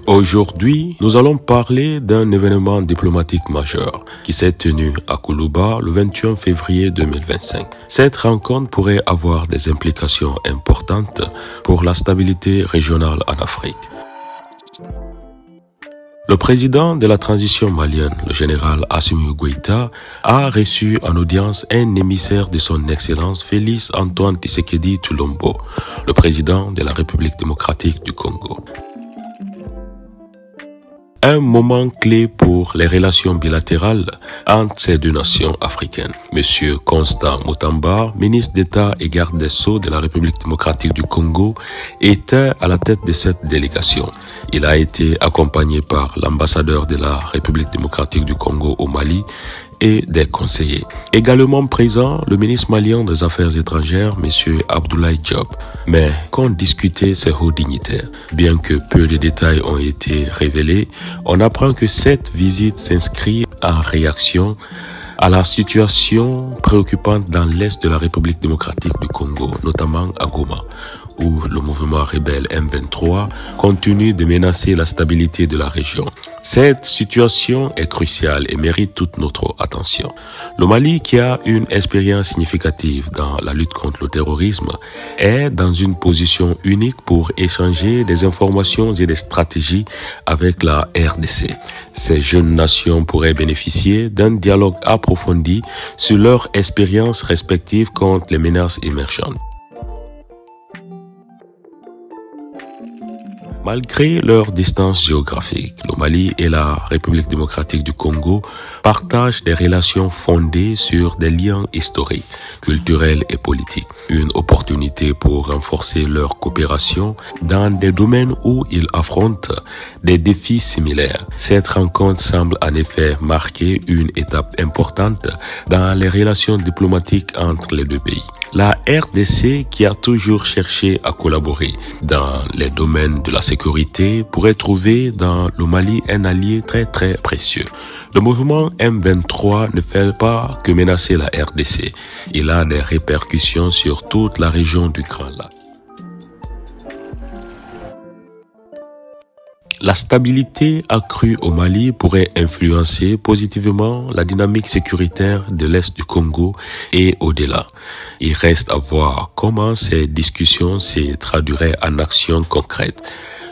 Aujourd'hui, nous allons parler d'un événement diplomatique majeur qui s'est tenu à Koulouba le 21 février 2025. Cette rencontre pourrait avoir des implications importantes pour la stabilité régionale en Afrique. Le président de la transition malienne, le général Assimi Goïta, a reçu en audience un émissaire de son Excellence Félix Antoine Tshisekedi Tshilombo, le président de la République démocratique du Congo. Un moment clé pour les relations bilatérales entre ces deux nations africaines. Monsieur Constant Mutamba, ministre d'État et garde des Sceaux de la République démocratique du Congo, était à la tête de cette délégation. Il a été accompagné par l'ambassadeur de la République démocratique du Congo au Mali et des conseillers. Également présent, le ministre malien des Affaires étrangères, M. Abdoulaye Diop. Mais qu'ont discuté ces hauts dignitaires? Bien que peu de détails ont été révélés, on apprend que cette visite s'inscrit en réaction à la situation préoccupante dans l'est de la République démocratique du Congo, notamment à Goma, où le mouvement rebelle M23 continue de menacer la stabilité de la région. Cette situation est cruciale et mérite toute notre attention. Le Mali, qui a une expérience significative dans la lutte contre le terrorisme, est dans une position unique pour échanger des informations et des stratégies avec la RDC. Ces jeunes nations pourraient bénéficier d'un dialogue approfondi sur leur expérience respective contre les menaces émergentes. Malgré leur distance géographique, le Mali et la République démocratique du Congo partagent des relations fondées sur des liens historiques, culturels et politiques. Une opportunité pour renforcer leur coopération dans des domaines où ils affrontent des défis similaires. Cette rencontre semble en effet marquer une étape importante dans les relations diplomatiques entre les deux pays. La RDC, qui a toujours cherché à collaborer dans les domaines de la sécurité, pourrait trouver dans le Mali un allié très précieux. Le mouvement M23 ne fait pas que menacer la RDC. Il a des répercussions sur toute la région du Grand Lac. La stabilité accrue au Mali pourrait influencer positivement la dynamique sécuritaire de l'Est du Congo et au-delà. Il reste à voir comment ces discussions se traduiraient en actions concrètes.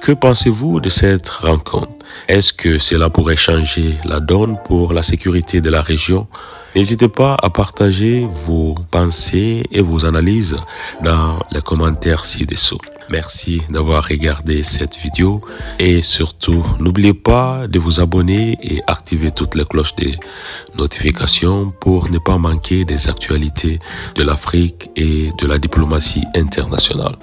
Que pensez-vous de cette rencontre? Est-ce que cela pourrait changer la donne pour la sécurité de la région? N'hésitez pas à partager vos pensées et vos analyses dans les commentaires ci-dessous. Merci d'avoir regardé cette vidéo et surtout, n'oubliez pas de vous abonner et activer toutes les cloches de notification pour ne pas manquer des actualités de l'Afrique et de la diplomatie internationale.